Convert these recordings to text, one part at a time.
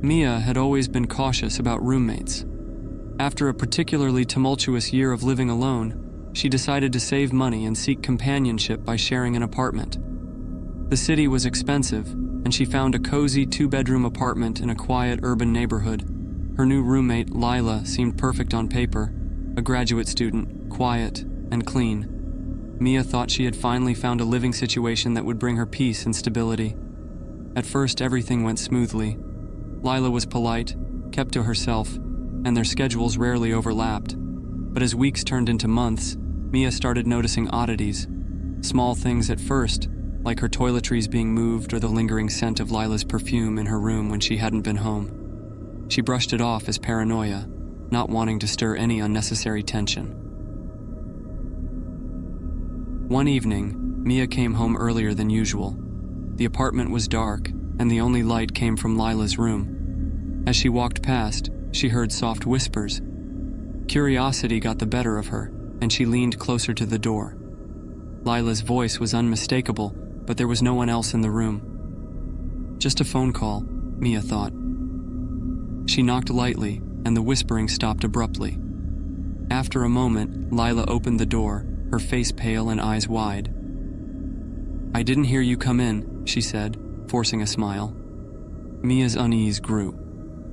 Mia had always been cautious about roommates. After a particularly tumultuous year of living alone, she decided to save money and seek companionship by sharing an apartment. The city was expensive, and she found a cozy 2-bedroom apartment in a quiet urban neighborhood. Her new roommate, Lila, seemed perfect on paper, a graduate student, quiet and clean. Mia thought she had finally found a living situation that would bring her peace and stability. At first, everything went smoothly. Lila was polite, kept to herself, and their schedules rarely overlapped. But as weeks turned into months, Mia started noticing oddities. Small things at first, like her toiletries being moved or the lingering scent of Lila's perfume in her room when she hadn't been home. She brushed it off as paranoia, not wanting to stir any unnecessary tension. One evening, Mia came home earlier than usual. The apartment was dark, and the only light came from Lila's room. As she walked past, she heard soft whispers. Curiosity got the better of her, and she leaned closer to the door. Lila's voice was unmistakable, but there was no one else in the room. Just a phone call, Mia thought. She knocked lightly, and the whispering stopped abruptly. After a moment, Lila opened the door, her face pale and eyes wide. "I didn't hear you come in," she said, forcing a smile. Mia's unease grew.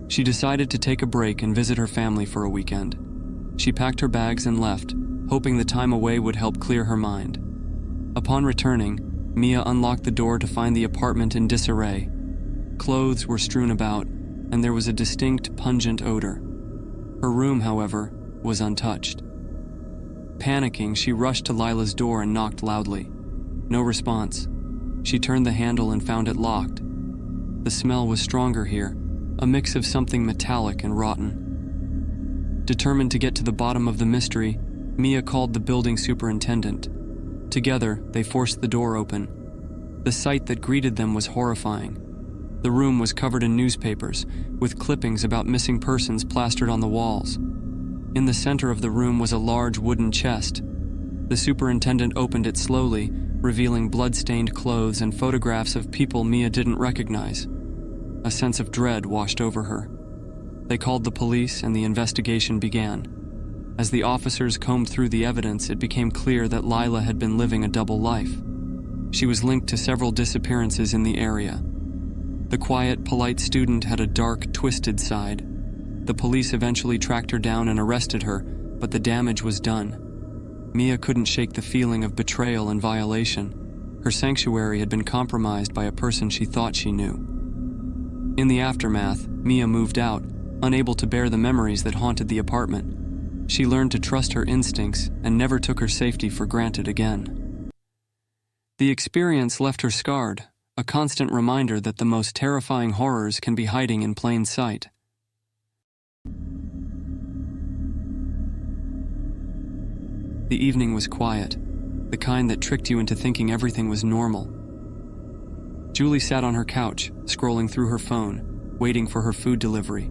She decided to take a break and visit her family for a weekend. She packed her bags and left, hoping the time away would help clear her mind. Upon returning, Mia unlocked the door to find the apartment in disarray. Clothes were strewn about, and there was a distinct, pungent odor. Her room, however, was untouched. Panicking, she rushed to Lila's door and knocked loudly. No response. She turned the handle and found it locked. The smell was stronger here, a mix of something metallic and rotten. Determined to get to the bottom of the mystery, Mia called the building superintendent. Together, they forced the door open. The sight that greeted them was horrifying. The room was covered in newspapers, with clippings about missing persons plastered on the walls. In the center of the room was a large wooden chest. The superintendent opened it slowly, revealing blood-stained clothes and photographs of people Mia didn't recognize. A sense of dread washed over her. They called the police, and the investigation began. As the officers combed through the evidence, it became clear that Lila had been living a double life. She was linked to several disappearances in the area. The quiet, polite student had a dark, twisted side. The police eventually tracked her down and arrested her, but the damage was done. Mia couldn't shake the feeling of betrayal and violation. Her sanctuary had been compromised by a person she thought she knew. In the aftermath, Mia moved out, unable to bear the memories that haunted the apartment. She learned to trust her instincts and never took her safety for granted again. The experience left her scarred, a constant reminder that the most terrifying horrors can be hiding in plain sight. The evening was quiet, the kind that tricked you into thinking everything was normal. Julie sat on her couch, scrolling through her phone, waiting for her food delivery.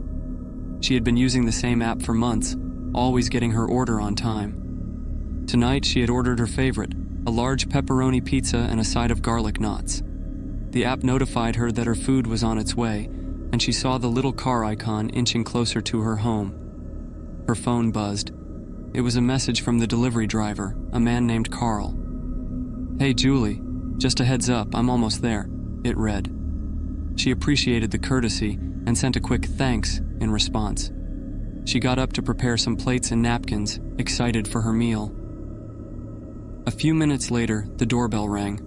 She had been using the same app for months, always getting her order on time. Tonight, she had ordered her favorite, a large pepperoni pizza and a side of garlic knots. The app notified her that her food was on its way, and she saw the little car icon inching closer to her home. Her phone buzzed. It was a message from the delivery driver, a man named Carl. "Hey Julie, just a heads up, I'm almost there," it read. She appreciated the courtesy and sent a quick thanks in response. She got up to prepare some plates and napkins, excited for her meal. A few minutes later, the doorbell rang.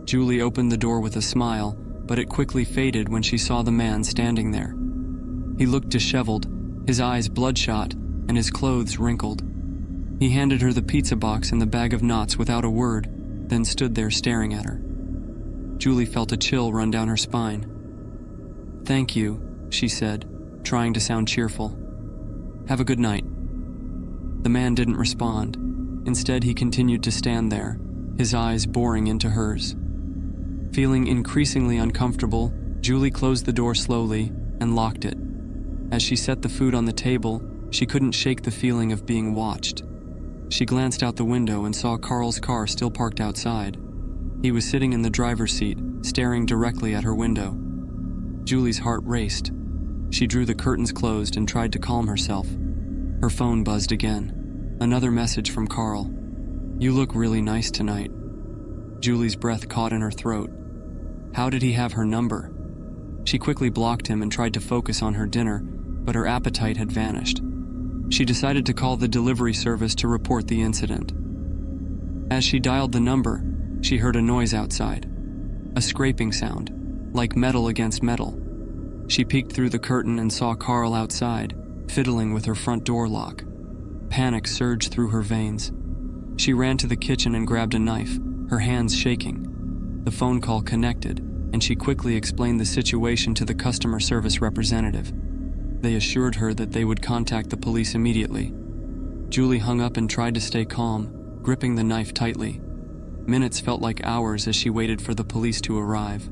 Julie opened the door with a smile, but it quickly faded when she saw the man standing there. He looked disheveled, his eyes bloodshot, and his clothes wrinkled. He handed her the pizza box and the bag of knots without a word, then stood there staring at her. Julie felt a chill run down her spine. "Thank you," she said, trying to sound cheerful. "Have a good night." The man didn't respond. Instead, he continued to stand there, his eyes boring into hers. Feeling increasingly uncomfortable, Julie closed the door slowly and locked it. As she set the food on the table, she couldn't shake the feeling of being watched. She glanced out the window and saw Carl's car still parked outside. He was sitting in the driver's seat, staring directly at her window. Julie's heart raced. She drew the curtains closed and tried to calm herself. Her phone buzzed again. Another message from Carl. "You look really nice tonight." Julie's breath caught in her throat. How did he have her number? She quickly blocked him and tried to focus on her dinner, but her appetite had vanished. She decided to call the delivery service to report the incident. As she dialed the number, she heard a noise outside. A scraping sound, like metal against metal. She peeked through the curtain and saw Carl outside, fiddling with her front door lock. Panic surged through her veins. She ran to the kitchen and grabbed a knife, her hands shaking. The phone call connected, and she quickly explained the situation to the customer service representative. They assured her that they would contact the police immediately. Julie hung up and tried to stay calm, gripping the knife tightly. Minutes felt like hours as she waited for the police to arrive.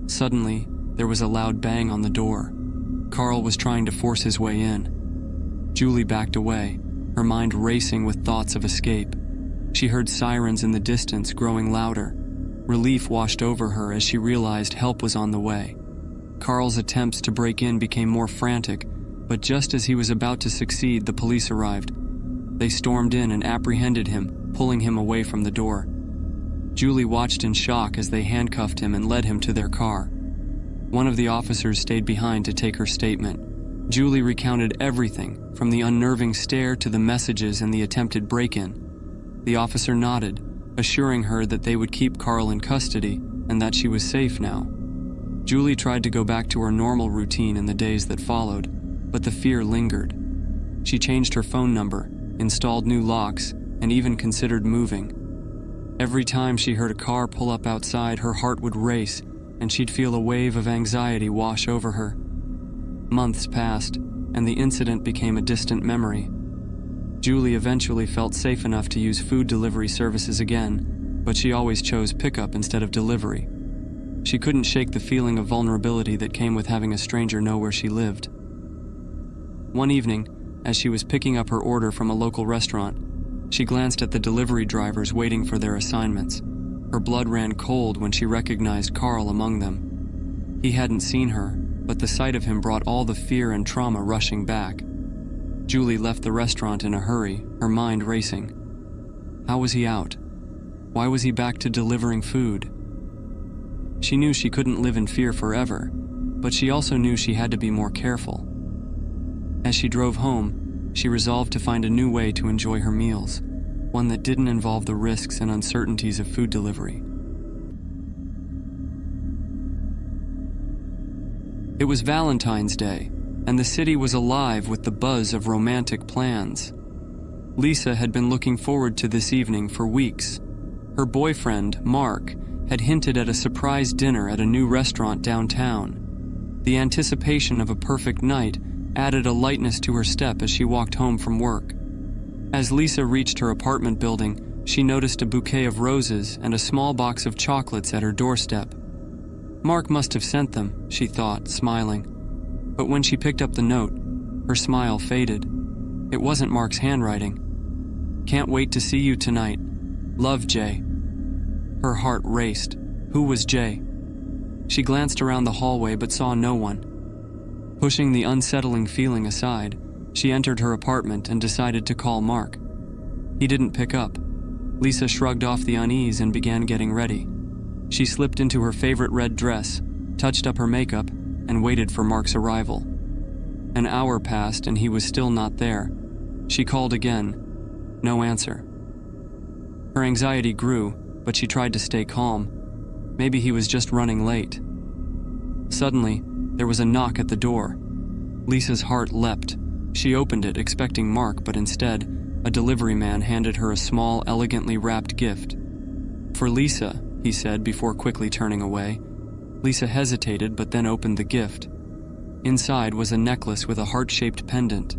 Suddenly, there was a loud bang on the door. Carl was trying to force his way in. Julie backed away, her mind racing with thoughts of escape. She heard sirens in the distance growing louder. Relief washed over her as she realized help was on the way. Carl's attempts to break in became more frantic, but just as he was about to succeed, the police arrived. They stormed in and apprehended him, pulling him away from the door. Julie watched in shock as they handcuffed him and led him to their car. One of the officers stayed behind to take her statement. Julie recounted everything, from the unnerving stare to the messages and the attempted break-in. The officer nodded, assuring her that they would keep Carl in custody and that she was safe now. Julie tried to go back to her normal routine in the days that followed, but the fear lingered. She changed her phone number, installed new locks, and even considered moving. Every time she heard a car pull up outside, her heart would race, and she'd feel a wave of anxiety wash over her. Months passed, and the incident became a distant memory. Julie eventually felt safe enough to use food delivery services again, but she always chose pickup instead of delivery. She couldn't shake the feeling of vulnerability that came with having a stranger know where she lived. One evening, as she was picking up her order from a local restaurant, she glanced at the delivery drivers waiting for their assignments. Her blood ran cold when she recognized Carl among them. He hadn't seen her, but the sight of him brought all the fear and trauma rushing back. Julie left the restaurant in a hurry, her mind racing. How was he out? Why was he back to delivering food? She knew she couldn't live in fear forever, but she also knew she had to be more careful. As she drove home, she resolved to find a new way to enjoy her meals, one that didn't involve the risks and uncertainties of food delivery. It was Valentine's Day, and the city was alive with the buzz of romantic plans. Lisa had been looking forward to this evening for weeks. Her boyfriend, Mark, had hinted at a surprise dinner at a new restaurant downtown. The anticipation of a perfect night added a lightness to her step as she walked home from work. As Lisa reached her apartment building, she noticed a bouquet of roses and a small box of chocolates at her doorstep. Mark must have sent them, she thought, smiling. But when she picked up the note, her smile faded. It wasn't Mark's handwriting. "Can't wait to see you tonight. Love, Jay." Her heart raced. Who was Jay? She glanced around the hallway but saw no one. Pushing the unsettling feeling aside, she entered her apartment and decided to call Mark. He didn't pick up. Lisa shrugged off the unease and began getting ready. She slipped into her favorite red dress, touched up her makeup, and waited for Mark's arrival. An hour passed and he was still not there. She called again. No answer. Her anxiety grew, but she tried to stay calm. Maybe he was just running late. Suddenly, there was a knock at the door. Lisa's heart leapt. She opened it, expecting Mark, but instead, a delivery man handed her a small, elegantly wrapped gift. "For Lisa," he said before quickly turning away. Lisa hesitated but then opened the gift. Inside was a necklace with a heart-shaped pendant.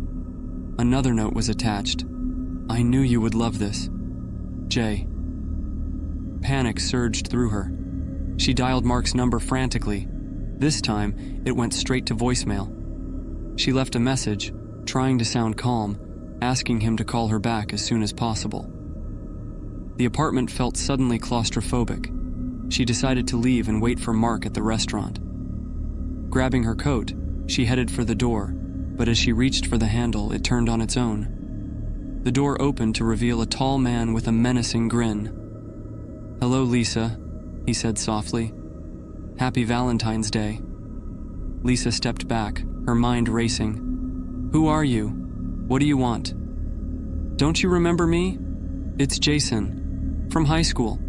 Another note was attached. "I knew you would love this. Jay." Panic surged through her. She dialed Mark's number frantically. This time, it went straight to voicemail. She left a message, trying to sound calm, asking him to call her back as soon as possible. The apartment felt suddenly claustrophobic. She decided to leave and wait for Mark at the restaurant. Grabbing her coat, She headed for the door, but as she reached for the handle, it turned on its own. The door opened to reveal a tall man with a menacing grin. "Hello, Lisa," he said softly. "Happy Valentine's Day." Lisa stepped back, her mind racing. "Who are you? What do you want?" "Don't you remember me? It's Jason, from high school.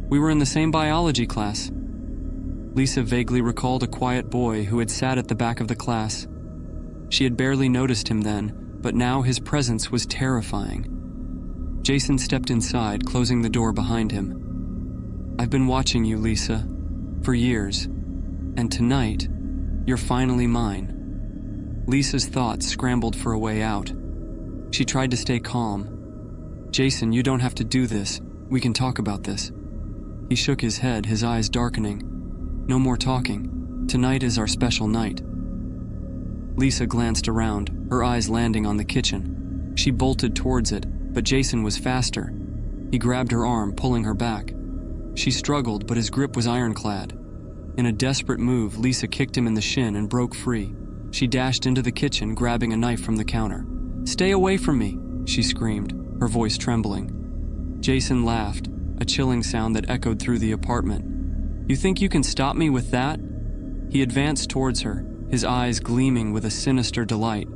We were in the same biology class." Lisa vaguely recalled a quiet boy who had sat at the back of the class. She had barely noticed him then, but now his presence was terrifying. Jason stepped inside, closing the door behind him. "I've been watching you, Lisa, for years, and tonight, you're finally mine." Lisa's thoughts scrambled for a way out. She tried to stay calm. "Jason, you don't have to do this. We can talk about this." He shook his head, his eyes darkening. "No more talking. Tonight is our special night." Lisa glanced around, her eyes landing on the kitchen. She bolted towards it, but Jason was faster. He grabbed her arm, pulling her back. She struggled, but his grip was ironclad. In a desperate move, Lisa kicked him in the shin and broke free. She dashed into the kitchen, grabbing a knife from the counter. "Stay away from me," she screamed, her voice trembling. Jason laughed, a chilling sound that echoed through the apartment. "You think you can stop me with that?" He advanced towards her, his eyes gleaming with a sinister delight.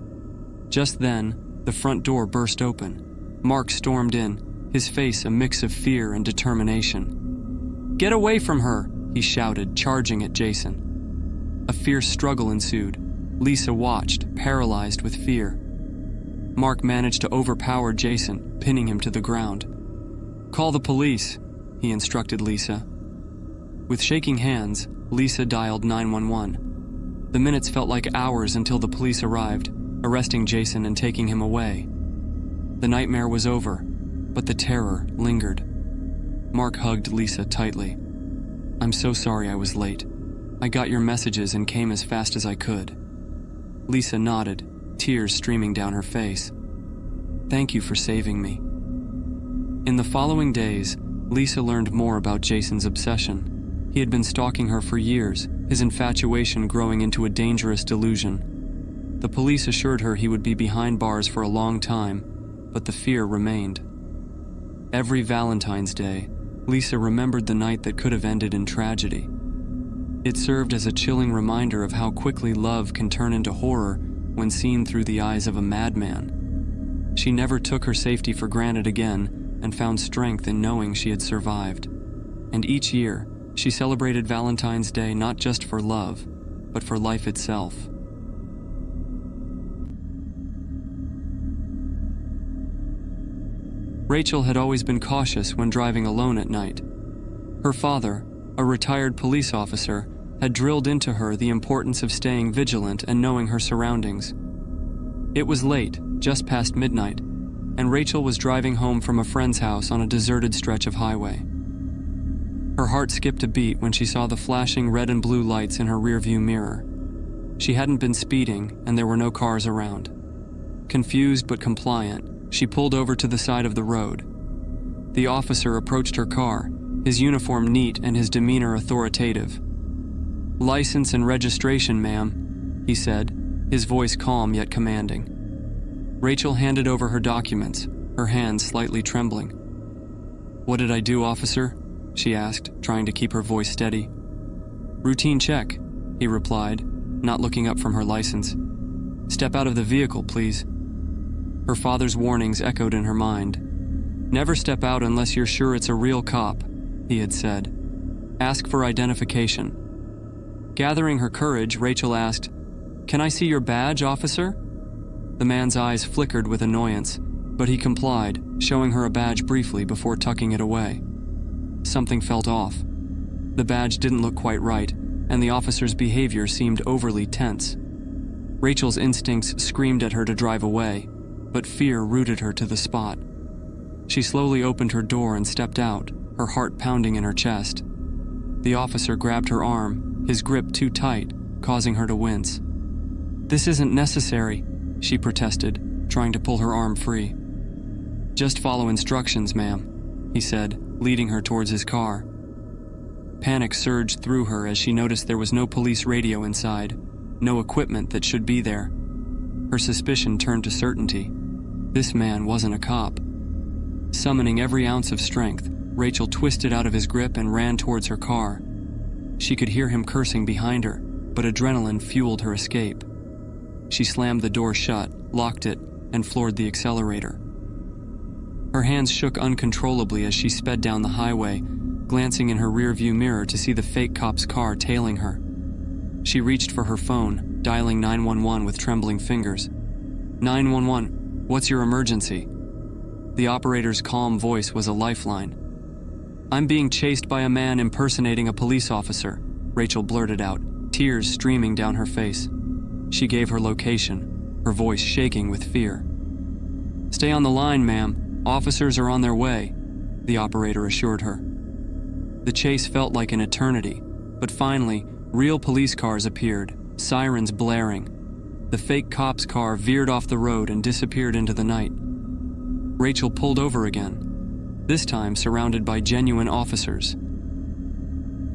Just then, the front door burst open. Mark stormed in, his face a mix of fear and determination. "Get away from her!" he shouted, charging at Jason. A fierce struggle ensued. Lisa watched, paralyzed with fear. Mark managed to overpower Jason, pinning him to the ground. "Call the police," he instructed Lisa. With shaking hands, Lisa dialed 911. The minutes felt like hours until the police arrived, arresting Jason and taking him away. The nightmare was over, but the terror lingered. Mark hugged Lisa tightly. "I'm so sorry I was late. I got your messages and came as fast as I could." Lisa nodded, tears streaming down her face. "Thank you for saving me." In the following days, Lisa learned more about Jason's obsession. He had been stalking her for years, his infatuation growing into a dangerous delusion. The police assured her he would be behind bars for a long time, but the fear remained. Every Valentine's Day, Lisa remembered the night that could have ended in tragedy. It served as a chilling reminder of how quickly love can turn into horror when seen through the eyes of a madman. She never took her safety for granted again and found strength in knowing she had survived. And each year, she celebrated Valentine's Day not just for love, but for life itself. Rachel had always been cautious when driving alone at night. Her father, a retired police officer, had drilled into her the importance of staying vigilant and knowing her surroundings. It was late, just past midnight, and Rachel was driving home from a friend's house on a deserted stretch of highway. Her heart skipped a beat when she saw the flashing red and blue lights in her rearview mirror. She hadn't been speeding, and there were no cars around. Confused but compliant, she pulled over to the side of the road. The officer approached her car, his uniform neat and his demeanor authoritative. "License and registration, ma'am," he said, his voice calm yet commanding. Rachel handed over her documents, her hands slightly trembling. "What did I do, officer?" she asked, trying to keep her voice steady. "Routine check," he replied, not looking up from her license. "Step out of the vehicle, please." Her father's warnings echoed in her mind. "Never step out unless you're sure it's a real cop," he had said. "Ask for identification." Gathering her courage, Rachel asked, "Can I see your badge, officer?" The man's eyes flickered with annoyance, but he complied, showing her a badge briefly before tucking it away. Something felt off. The badge didn't look quite right, and the officer's behavior seemed overly tense. Rachel's instincts screamed at her to drive away, but fear rooted her to the spot. She slowly opened her door and stepped out, her heart pounding in her chest. The officer grabbed her arm, his grip too tight, causing her to wince. "This isn't necessary," she protested, trying to pull her arm free. "Just follow instructions, ma'am," he said, leading her towards his car. Panic surged through her as she noticed there was no police radio inside. no equipment that should be there. Her suspicion turned to certainty. This man wasn't a cop. Summoning every ounce of strength, Rachel twisted out of his grip and ran towards her car. She could hear him cursing behind her, but adrenaline fueled her escape. She slammed the door shut, locked it, and floored the accelerator. Her hands shook uncontrollably as she sped down the highway, glancing in her rearview mirror to see the fake cop's car tailing her. She reached for her phone, dialing 911 with trembling fingers. 911, what's your emergency? The operator's calm voice was a lifeline. I'm being chased by a man impersonating a police officer, Rachel blurted out, tears streaming down her face. She gave her location, her voice shaking with fear. Stay on the line, ma'am. Officers are on their way, the operator assured her. The chase felt like an eternity, but finally, real police cars appeared, sirens blaring. The fake cop's car veered off the road and disappeared into the night. Rachel pulled over again, this time surrounded by genuine officers.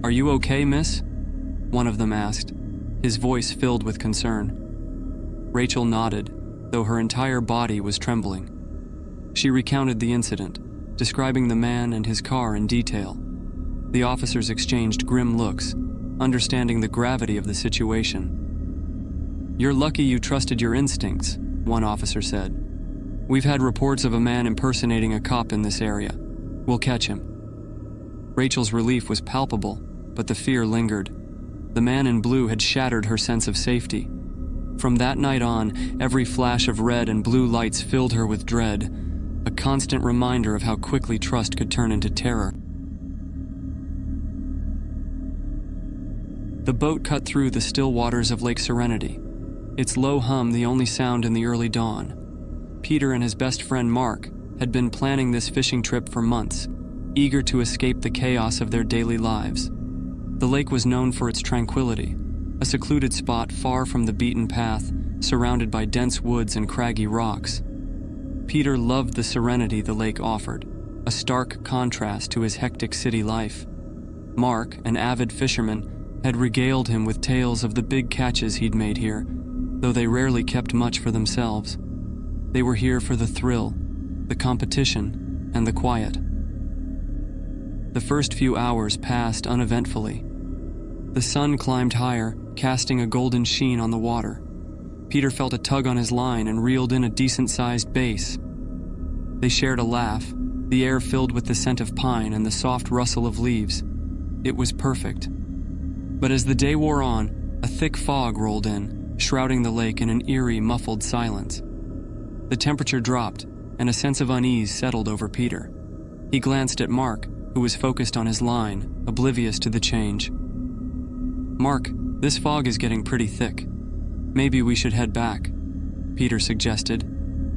Are you okay, miss? One of them asked, his voice filled with concern. Rachel nodded, though her entire body was trembling. She recounted the incident, describing the man and his car in detail. The officers exchanged grim looks, understanding the gravity of the situation. You're lucky you trusted your instincts, one officer said. We've had reports of a man impersonating a cop in this area. We'll catch him. Rachel's relief was palpable, but the fear lingered. The man in blue had shattered her sense of safety. From that night on, every flash of red and blue lights filled her with dread, a constant reminder of how quickly trust could turn into terror. The boat cut through the still waters of Lake Serenity, its low hum the only sound in the early dawn. Peter and his best friend Mark had been planning this fishing trip for months, eager to escape the chaos of their daily lives. The lake was known for its tranquility, a secluded spot far from the beaten path, surrounded by dense woods and craggy rocks. Peter loved the serenity the lake offered, a stark contrast to his hectic city life. Mark, an avid fisherman, had regaled him with tales of the big catches he'd made here, though they rarely kept much for themselves. They were here for the thrill, the competition, and the quiet. The first few hours passed uneventfully. The sun climbed higher, casting a golden sheen on the water. Peter felt a tug on his line and reeled in a decent-sized bass. They shared a laugh, the air filled with the scent of pine and the soft rustle of leaves. It was perfect. But as the day wore on, a thick fog rolled in, shrouding the lake in an eerie, muffled silence. The temperature dropped, and a sense of unease settled over Peter. He glanced at Mark, who was focused on his line, oblivious to the change. Mark, this fog is getting pretty thick. Maybe we should head back, Peter suggested,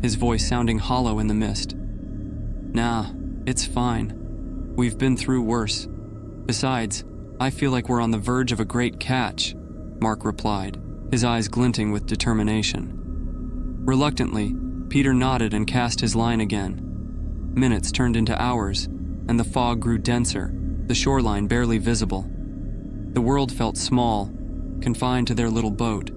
his voice sounding hollow in the mist. Nah, it's fine. We've been through worse. Besides, I feel like we're on the verge of a great catch, Mark replied, his eyes glinting with determination. Reluctantly, Peter nodded and cast his line again. Minutes turned into hours, and the fog grew denser, the shoreline barely visible. The world felt small, confined to their little boat.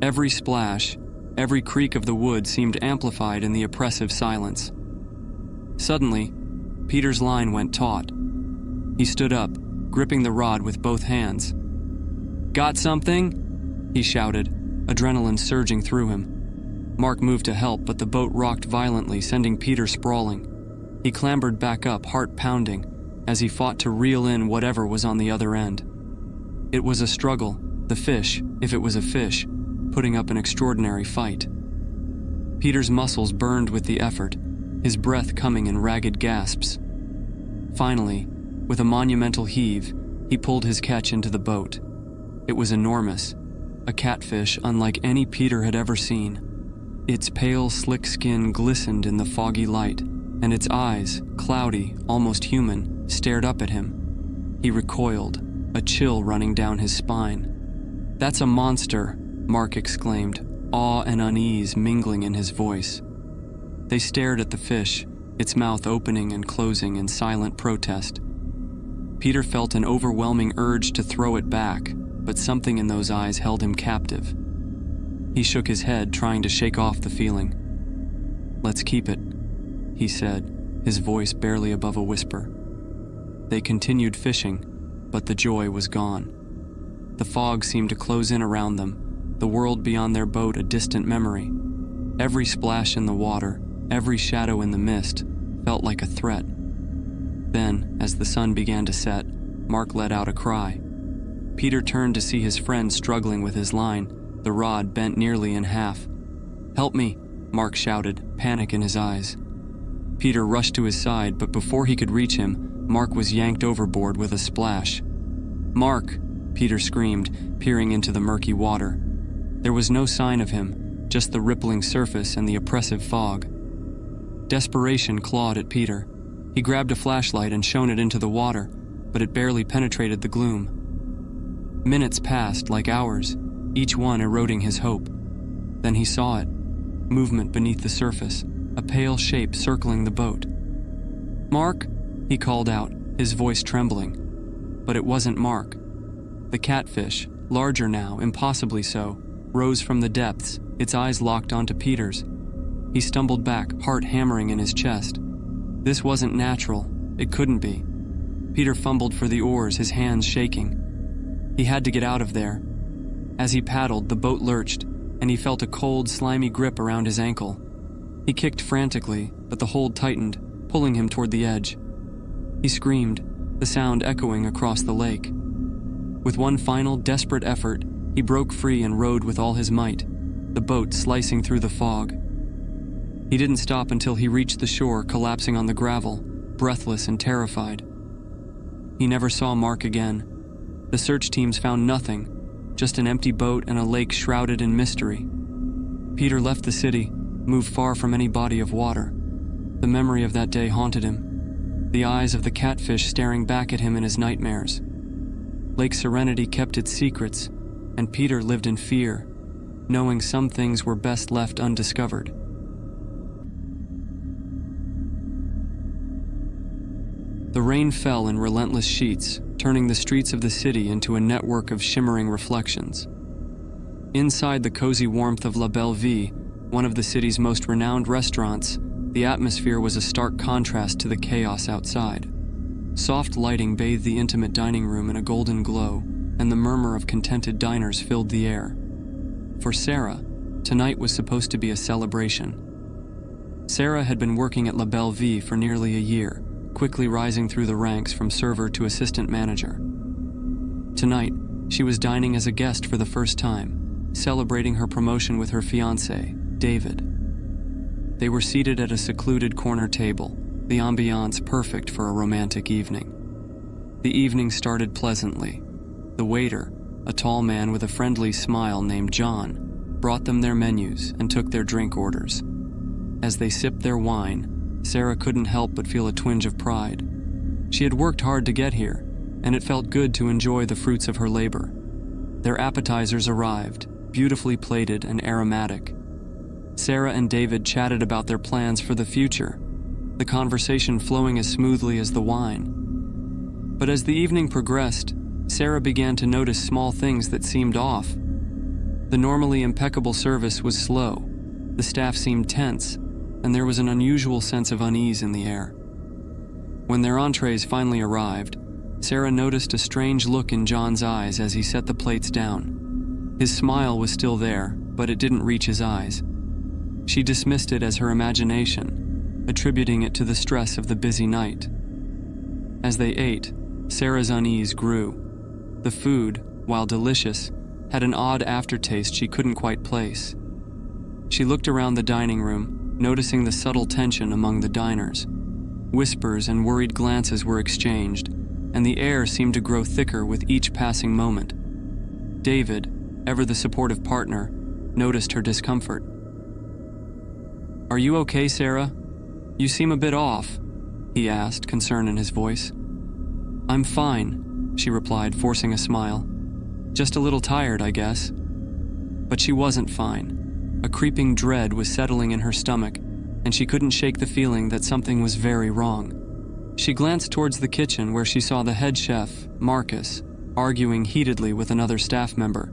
Every splash, every creak of the wood seemed amplified in the oppressive silence. Suddenly, Peter's line went taut. He stood up, gripping the rod with both hands. Got something? He shouted, adrenaline surging through him. Mark moved to help, but the boat rocked violently, sending Peter sprawling. He clambered back up, heart pounding, as he fought to reel in whatever was on the other end. It was a struggle, the fish, if it was a fish, putting up an extraordinary fight. Peter's muscles burned with the effort, his breath coming in ragged gasps. Finally, with a monumental heave, he pulled his catch into the boat. It was enormous, a catfish unlike any Peter had ever seen. Its pale, slick skin glistened in the foggy light, and its eyes, cloudy, almost human, stared up at him. He recoiled, a chill running down his spine. That's a monster, Mark exclaimed, awe and unease mingling in his voice. They stared at the fish, its mouth opening and closing in silent protest. Peter felt an overwhelming urge to throw it back, but something in those eyes held him captive. He shook his head, trying to shake off the feeling. "Let's keep it," he said, his voice barely above a whisper. They continued fishing, but the joy was gone. The fog seemed to close in around them, the world beyond their boat a distant memory. Every splash in the water, every shadow in the mist, felt like a threat. Then, as the sun began to set, Mark let out a cry. Peter turned to see his friend struggling with his line, the rod bent nearly in half. "Help me," Mark shouted, panic in his eyes. Peter rushed to his side, but before he could reach him, Mark was yanked overboard with a splash. "Mark!" Peter screamed, peering into the murky water. There was no sign of him, just the rippling surface and the oppressive fog. Desperation clawed at Peter. He grabbed a flashlight and shone it into the water, but it barely penetrated the gloom. Minutes passed like hours, each one eroding his hope. Then he saw it. Movement beneath the surface, a pale shape circling the boat. "Mark?" he called out, his voice trembling. But it wasn't Mark. The catfish, larger now, impossibly so, rose from the depths, its eyes locked onto Peter's. He stumbled back, heart hammering in his chest. This wasn't natural. It couldn't be. Peter fumbled for the oars, his hands shaking. He had to get out of there. As he paddled, the boat lurched, and he felt a cold, slimy grip around his ankle. He kicked frantically, but the hold tightened, pulling him toward the edge. He screamed, the sound echoing across the lake. With one final, desperate effort, he broke free and rowed with all his might, the boat slicing through the fog. He didn't stop until he reached the shore, collapsing on the gravel, breathless and terrified. He never saw Mark again. The search teams found nothing, just an empty boat and a lake shrouded in mystery. Peter left the city, moved far from any body of water. The memory of that day haunted him, the eyes of the catfish staring back at him in his nightmares. Lake Serenity kept its secrets, and Peter lived in fear, knowing some things were best left undiscovered. The rain fell in relentless sheets, turning the streets of the city into a network of shimmering reflections. Inside the cozy warmth of La Belle Vie, one of the city's most renowned restaurants, the atmosphere was a stark contrast to the chaos outside. Soft lighting bathed the intimate dining room in a golden glow, and the murmur of contented diners filled the air. For Sarah, tonight was supposed to be a celebration. Sarah had been working at La Belle Vie for nearly a year, quickly rising through the ranks from server to assistant manager. Tonight, she was dining as a guest for the first time, celebrating her promotion with her fiancé, David. They were seated at a secluded corner table, the ambiance perfect for a romantic evening. The evening started pleasantly. The waiter, a tall man with a friendly smile named John, brought them their menus and took their drink orders. As they sipped their wine, Sarah couldn't help but feel a twinge of pride. She had worked hard to get here, and it felt good to enjoy the fruits of her labor. Their appetizers arrived, beautifully plated and aromatic. Sarah and David chatted about their plans for the future, the conversation flowing as smoothly as the wine. But as the evening progressed, Sarah began to notice small things that seemed off. The normally impeccable service was slow, the staff seemed tense, and there was an unusual sense of unease in the air. When their entrees finally arrived, Sarah noticed a strange look in John's eyes as he set the plates down. His smile was still there, but it didn't reach his eyes. She dismissed it as her imagination, attributing it to the stress of the busy night. As they ate, Sarah's unease grew. The food, while delicious, had an odd aftertaste she couldn't quite place. She looked around the dining room, noticing the subtle tension among the diners. Whispers and worried glances were exchanged, and the air seemed to grow thicker with each passing moment. David, ever the supportive partner, noticed her discomfort. "Are you okay, Sarah? You seem a bit off," he asked, concern in his voice. "I'm fine," she replied, forcing a smile. "Just a little tired, I guess." But she wasn't fine. A creeping dread was settling in her stomach, and she couldn't shake the feeling that something was very wrong. She glanced towards the kitchen where she saw the head chef, Marcus, arguing heatedly with another staff member.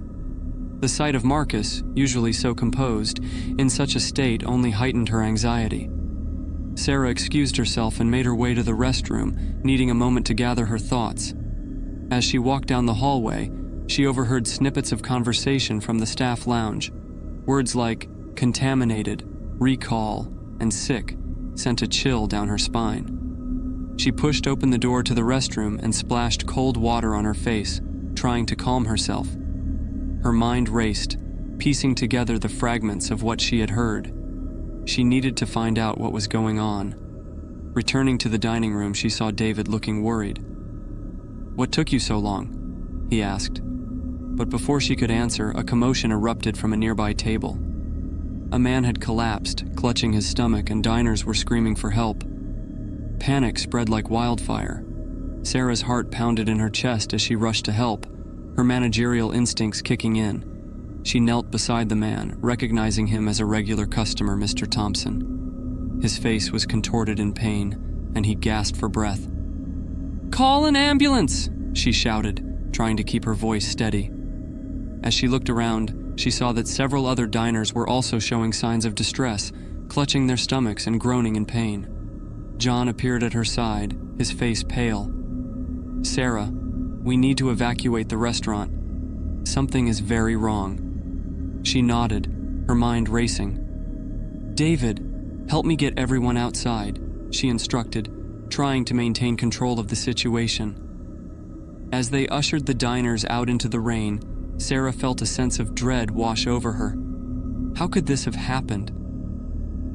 The sight of Marcus, usually so composed, in such a state only heightened her anxiety. Sarah excused herself and made her way to the restroom, needing a moment to gather her thoughts. As she walked down the hallway, she overheard snippets of conversation from the staff lounge. Words like contaminated, recall, and sick sent a chill down her spine. She pushed open the door to the restroom and splashed cold water on her face, trying to calm herself. Her mind raced, piecing together the fragments of what she had heard. She needed to find out what was going on. Returning to the dining room, she saw David looking worried. "What took you so long?" he asked. But before she could answer, a commotion erupted from a nearby table. A man had collapsed, clutching his stomach, and diners were screaming for help. Panic spread like wildfire. Sarah's heart pounded in her chest as she rushed to help, her managerial instincts kicking in. She knelt beside the man, recognizing him as a regular customer, Mr. Thompson. His face was contorted in pain, and he gasped for breath. "Call an ambulance!" she shouted, trying to keep her voice steady. As she looked around, she saw that several other diners were also showing signs of distress, clutching their stomachs and groaning in pain. John appeared at her side, his face pale. "Sarah, we need to evacuate the restaurant. Something is very wrong." She nodded, her mind racing. "David, help me get everyone outside," she instructed, trying to maintain control of the situation. As they ushered the diners out into the rain, Sarah felt a sense of dread wash over her. How could this have happened?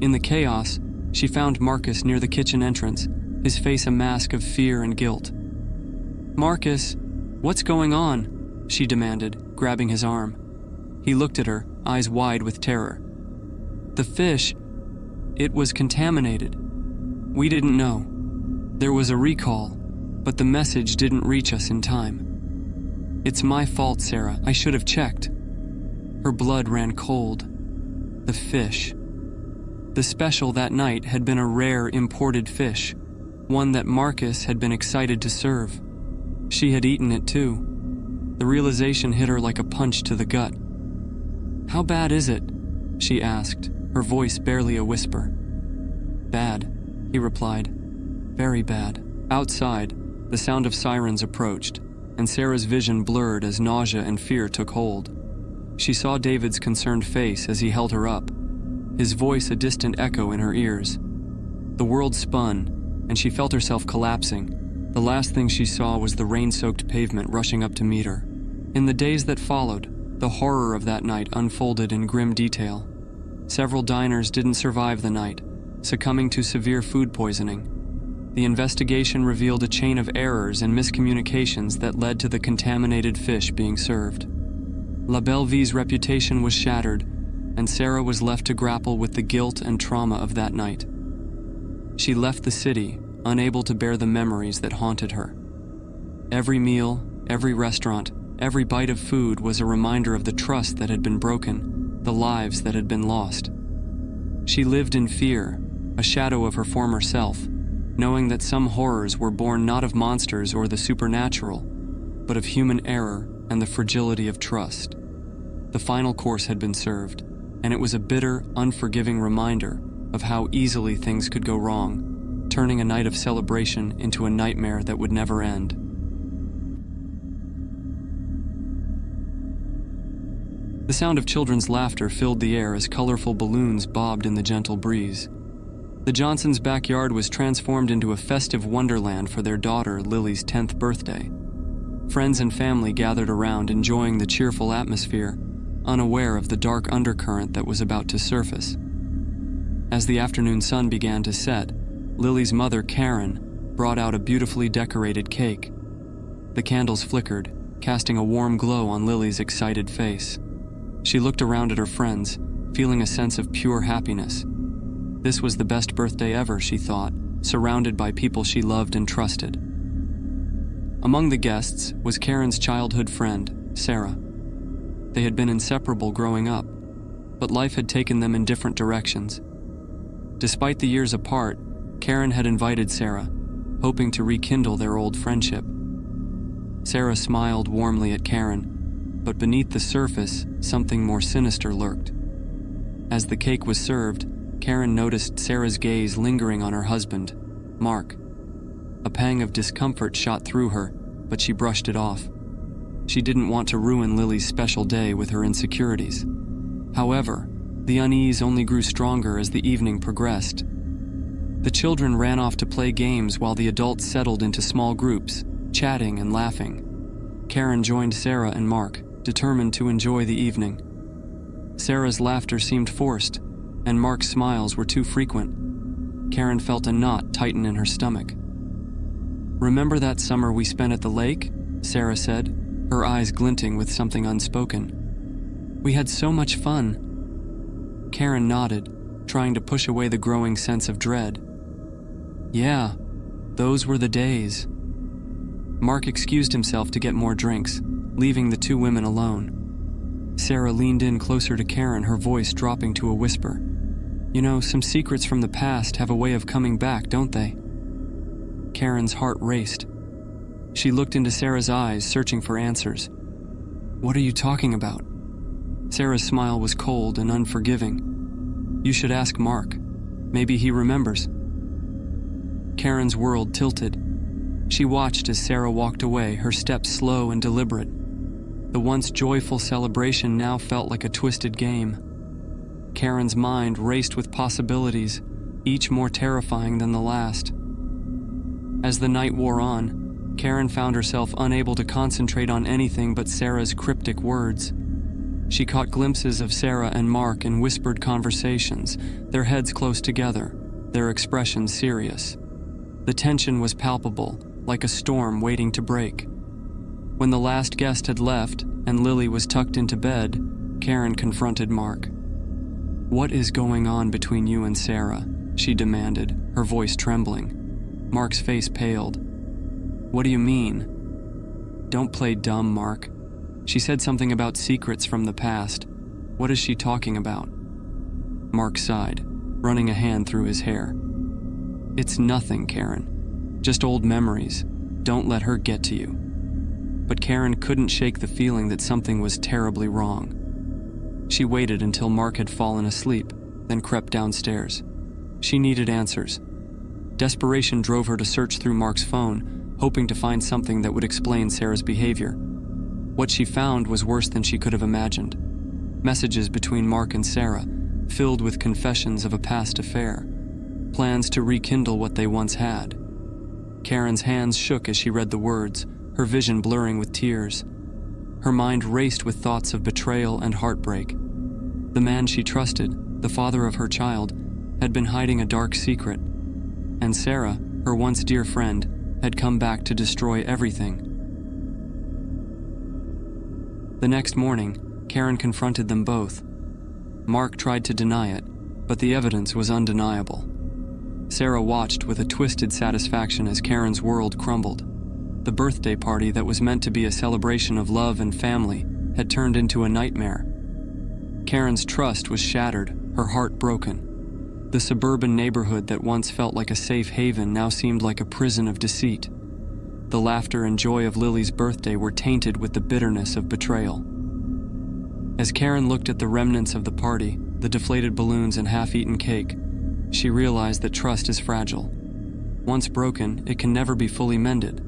In the chaos, she found Marcus near the kitchen entrance, his face a mask of fear and guilt. "Marcus, what's going on?" she demanded, grabbing his arm. He looked at her, eyes wide with terror. "The fish, it was contaminated. We didn't know. There was a recall, but the message didn't reach us in time. It's my fault, Sarah. I should have checked." Her blood ran cold. The fish. The special that night had been a rare imported fish, one that Marcus had been excited to serve. She had eaten it too. The realization hit her like a punch to the gut. "How bad is it?" she asked, her voice barely a whisper. "Bad," he replied. "Very bad." Outside, the sound of sirens approached, and Sarah's vision blurred as nausea and fear took hold. She saw David's concerned face as he held her up, his voice a distant echo in her ears. The world spun, and she felt herself collapsing. The last thing she saw was the rain-soaked pavement rushing up to meet her. In the days that followed, the horror of that night unfolded in grim detail. Several diners didn't survive the night, succumbing to severe food poisoning. The investigation revealed a chain of errors and miscommunications that led to the contaminated fish being served. La Belle Vie's reputation was shattered, and Sarah was left to grapple with the guilt and trauma of that night. She left the city, unable to bear the memories that haunted her. Every meal, every restaurant, every bite of food was a reminder of the trust that had been broken, the lives that had been lost. She lived in fear, a shadow of her former self, knowing that some horrors were born not of monsters or the supernatural, but of human error and the fragility of trust. The final course had been served, and it was a bitter, unforgiving reminder of how easily things could go wrong, turning a night of celebration into a nightmare that would never end. The sound of children's laughter filled the air as colorful balloons bobbed in the gentle breeze. The Johnsons' backyard was transformed into a festive wonderland for their daughter Lily's 10th birthday. Friends and family gathered around, enjoying the cheerful atmosphere, unaware of the dark undercurrent that was about to surface. As the afternoon sun began to set, Lily's mother, Karen, brought out a beautifully decorated cake. The candles flickered, casting a warm glow on Lily's excited face. She looked around at her friends, feeling a sense of pure happiness. This was the best birthday ever, she thought, surrounded by people she loved and trusted. Among the guests was Karen's childhood friend, Sarah. They had been inseparable growing up, but life had taken them in different directions. Despite the years apart, Karen had invited Sarah, hoping to rekindle their old friendship. Sarah smiled warmly at Karen, but beneath the surface, something more sinister lurked. As the cake was served, Karen noticed Sarah's gaze lingering on her husband, Mark. A pang of discomfort shot through her, but she brushed it off. She didn't want to ruin Lily's special day with her insecurities. However, the unease only grew stronger as the evening progressed. The children ran off to play games while the adults settled into small groups, chatting and laughing. Karen joined Sarah and Mark, determined to enjoy the evening. Sarah's laughter seemed forced, and Mark's smiles were too frequent. Karen felt a knot tighten in her stomach. "Remember that summer we spent at the lake?" Sarah said, her eyes glinting with something unspoken. "We had so much fun." Karen nodded, trying to push away the growing sense of dread. "Yeah, those were the days." Mark excused himself to get more drinks, leaving the two women alone. Sarah leaned in closer to Karen, her voice dropping to a whisper. "You know, some secrets from the past have a way of coming back, don't they?" Karen's heart raced. She looked into Sarah's eyes, searching for answers. "What are you talking about?" Sarah's smile was cold and unforgiving. "You should ask Mark. Maybe he remembers." Karen's world tilted. She watched as Sarah walked away, her steps slow and deliberate. The once joyful celebration now felt like a twisted game. Karen's mind raced with possibilities, each more terrifying than the last. As the night wore on, Karen found herself unable to concentrate on anything but Sarah's cryptic words. She caught glimpses of Sarah and Mark in whispered conversations, their heads close together, their expressions serious. The tension was palpable, like a storm waiting to break. When the last guest had left and Lily was tucked into bed, Karen confronted Mark. "What is going on between you and Sarah?" she demanded, her voice trembling. Mark's face paled. "What do you mean?" "Don't play dumb, Mark. She said something about secrets from the past. What is she talking about?" Mark sighed, running a hand through his hair. "It's nothing, Karen. Just old memories. Don't let her get to you." But Karen couldn't shake the feeling that something was terribly wrong. She waited until Mark had fallen asleep, then crept downstairs. She needed answers. Desperation drove her to search through Mark's phone, hoping to find something that would explain Sarah's behavior. What she found was worse than she could have imagined. Messages between Mark and Sarah, filled with confessions of a past affair, plans to rekindle what they once had. Karen's hands shook as she read the words, her vision blurring with tears. Her mind raced with thoughts of betrayal and heartbreak. The man she trusted, the father of her child, had been hiding a dark secret. And Sarah, her once dear friend, had come back to destroy everything. The next morning, Karen confronted them both. Mark tried to deny it, but the evidence was undeniable. Sarah watched with a twisted satisfaction as Karen's world crumbled. The birthday party that was meant to be a celebration of love and family had turned into a nightmare. Karen's trust was shattered, her heart broken. The suburban neighborhood that once felt like a safe haven now seemed like a prison of deceit. The laughter and joy of Lily's birthday were tainted with the bitterness of betrayal. As Karen looked at the remnants of the party, the deflated balloons and half-eaten cake, she realized that trust is fragile. Once broken, it can never be fully mended.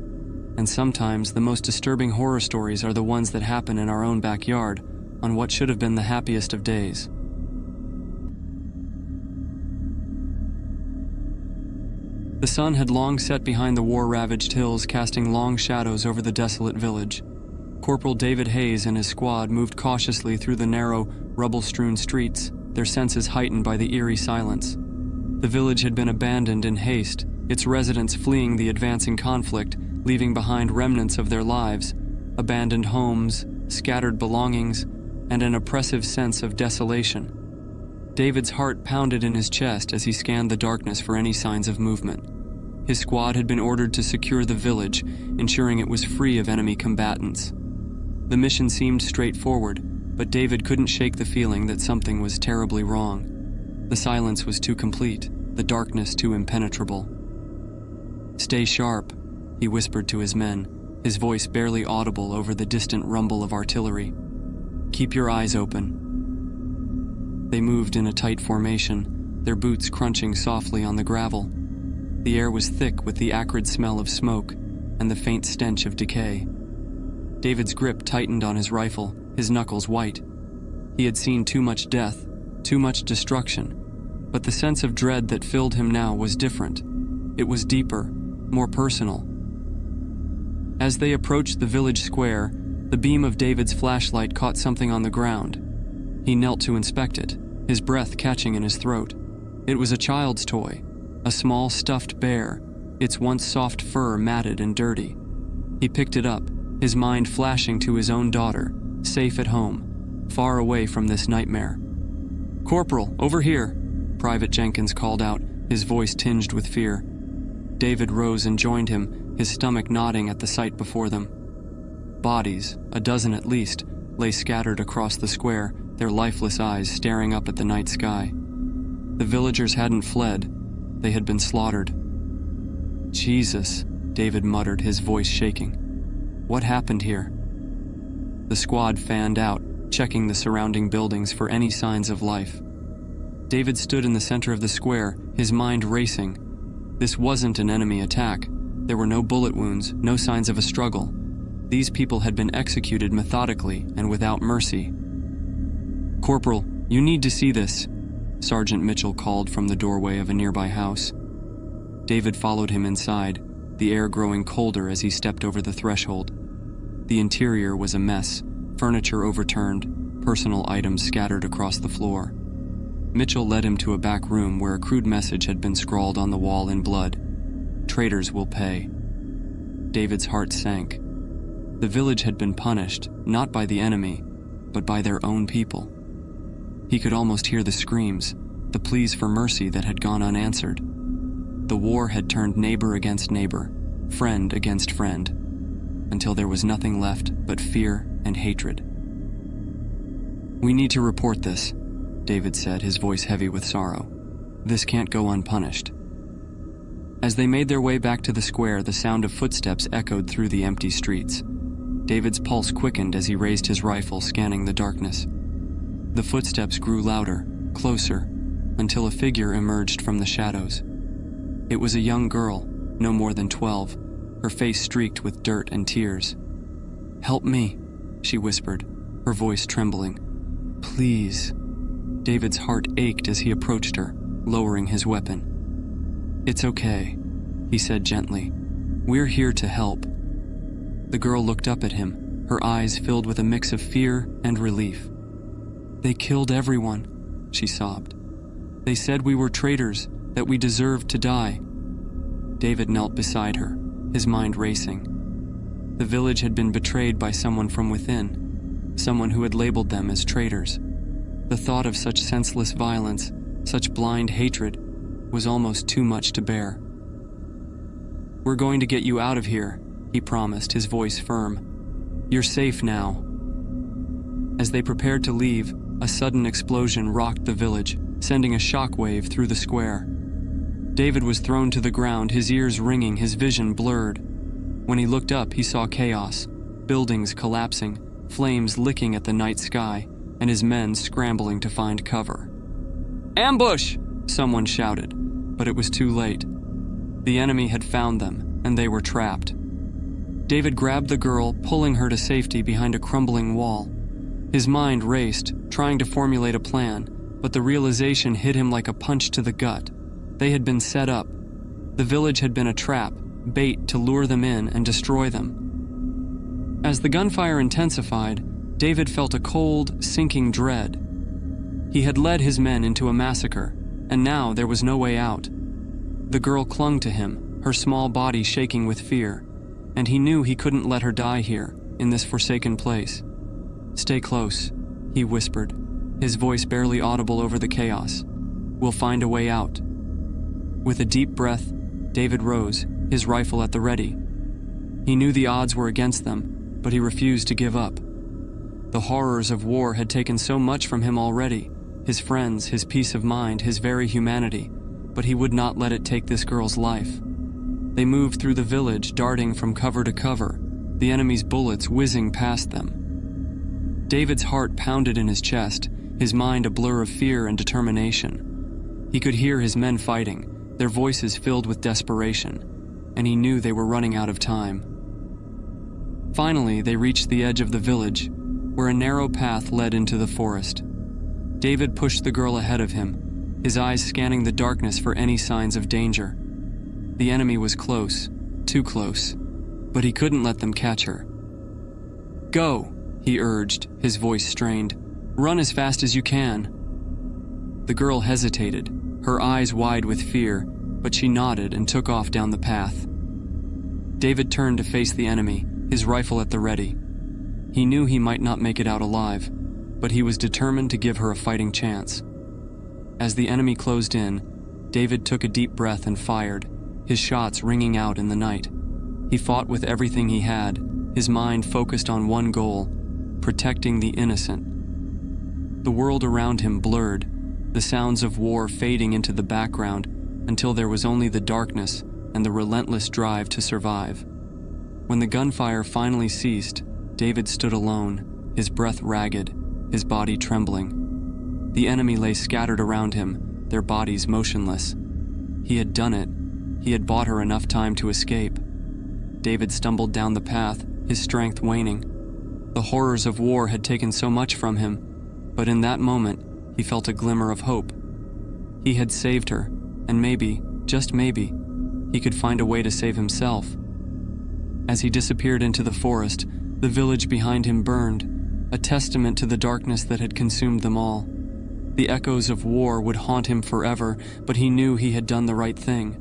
And sometimes the most disturbing horror stories are the ones that happen in our own backyard, on what should have been the happiest of days. The sun had long set behind the war-ravaged hills, casting long shadows over the desolate village. Corporal David Hayes and his squad moved cautiously through the narrow, rubble-strewn streets, their senses heightened by the eerie silence. The village had been abandoned in haste, its residents fleeing the advancing conflict, leaving behind remnants of their lives, abandoned homes, scattered belongings, and an oppressive sense of desolation. David's heart pounded in his chest as he scanned the darkness for any signs of movement. His squad had been ordered to secure the village, ensuring it was free of enemy combatants. The mission seemed straightforward, but David couldn't shake the feeling that something was terribly wrong. The silence was too complete, the darkness too impenetrable. "Stay sharp," he whispered to his men, his voice barely audible over the distant rumble of artillery. "Keep your eyes open." They moved in a tight formation, their boots crunching softly on the gravel. The air was thick with the acrid smell of smoke and the faint stench of decay. David's grip tightened on his rifle, his knuckles white. He had seen too much death, too much destruction, but the sense of dread that filled him now was different. It was deeper, more personal. As they approached the village square, the beam of David's flashlight caught something on the ground. He knelt to inspect it, his breath catching in his throat. It was a child's toy, a small stuffed bear, its once soft fur matted and dirty. He picked it up, his mind flashing to his own daughter, safe at home, far away from this nightmare. "Corporal, over here!" Private Jenkins called out, his voice tinged with fear. David rose and joined him, his stomach knotting at the sight before them. Bodies, a dozen at least, lay scattered across the square, their lifeless eyes staring up at the night sky. The villagers hadn't fled, they had been slaughtered. "Jesus," David muttered, his voice shaking. "What happened here?" The squad fanned out, checking the surrounding buildings for any signs of life. David stood in the center of the square, his mind racing. This wasn't an enemy attack. There were no bullet wounds, no signs of a struggle. These people had been executed methodically and without mercy. "Corporal, you need to see this," Sergeant Mitchell called from the doorway of a nearby house. David followed him inside, the air growing colder as he stepped over the threshold. The interior was a mess, furniture overturned, personal items scattered across the floor. Mitchell led him to a back room where a crude message had been scrawled on the wall in blood. "Traitors will pay." David's heart sank. The village had been punished, not by the enemy, but by their own people. He could almost hear the screams, the pleas for mercy that had gone unanswered. The war had turned neighbor against neighbor, friend against friend, until there was nothing left but fear and hatred. "We need to report this," David said, his voice heavy with sorrow. "This can't go unpunished." As they made their way back to the square, the sound of footsteps echoed through the empty streets. David's pulse quickened as he raised his rifle, scanning the darkness. The footsteps grew louder, closer, until a figure emerged from the shadows. It was a young girl, no more than 12, her face streaked with dirt and tears. "Help me," she whispered, her voice trembling. "Please." David's heart ached as he approached her, lowering his weapon. "It's okay," he said gently. "We're here to help." The girl looked up at him, her eyes filled with a mix of fear and relief. "They killed everyone," she sobbed. "They said we were traitors, that we deserved to die." David knelt beside her, his mind racing. The village had been betrayed by someone from within, someone who had labeled them as traitors. The thought of such senseless violence, such blind hatred, was almost too much to bear. "We're going to get you out of here," he promised, his voice firm. "You're safe now." As they prepared to leave, a sudden explosion rocked the village, sending a shockwave through the square. David was thrown to the ground, his ears ringing, his vision blurred. When he looked up, he saw chaos, buildings collapsing, flames licking at the night sky, and his men scrambling to find cover. "Ambush!" someone shouted, but it was too late. The enemy had found them, and they were trapped. David grabbed the girl, pulling her to safety behind a crumbling wall. His mind raced, trying to formulate a plan, but the realization hit him like a punch to the gut. They had been set up. The village had been a trap, bait to lure them in and destroy them. As the gunfire intensified, David felt a cold, sinking dread. He had led his men into a massacre, and now there was no way out. The girl clung to him, her small body shaking with fear, and he knew he couldn't let her die here, in this forsaken place. "Stay close," he whispered, his voice barely audible over the chaos. "We'll find a way out." With a deep breath, David rose, his rifle at the ready. He knew the odds were against them, but he refused to give up. The horrors of war had taken so much from him already, his friends, his peace of mind, his very humanity, but he would not let it take this girl's life. They moved through the village, darting from cover to cover, the enemy's bullets whizzing past them. David's heart pounded in his chest, his mind a blur of fear and determination. He could hear his men fighting, their voices filled with desperation, and he knew they were running out of time. Finally, they reached the edge of the village, where a narrow path led into the forest. David pushed the girl ahead of him, his eyes scanning the darkness for any signs of danger. The enemy was close, too close, but he couldn't let them catch her. "Go," he urged, his voice strained. "Run as fast as you can." The girl hesitated, her eyes wide with fear, but she nodded and took off down the path. David turned to face the enemy, his rifle at the ready. He knew he might not make it out alive, but he was determined to give her a fighting chance. As the enemy closed in, David took a deep breath and fired, his shots ringing out in the night. He fought with everything he had, his mind focused on one goal: protecting the innocent. The world around him blurred, the sounds of war fading into the background until there was only the darkness and the relentless drive to survive. When the gunfire finally ceased, David stood alone, his breath ragged, his body trembling. The enemy lay scattered around him, their bodies motionless. He had done it. He had bought her enough time to escape. David stumbled down the path, his strength waning. The horrors of war had taken so much from him, but in that moment, he felt a glimmer of hope. He had saved her, and maybe, just maybe, he could find a way to save himself. As he disappeared into the forest, the village behind him burned, a testament to the darkness that had consumed them all. The echoes of war would haunt him forever, but he knew he had done the right thing.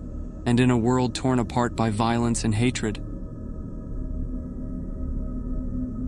And in a world torn apart by violence and hatred,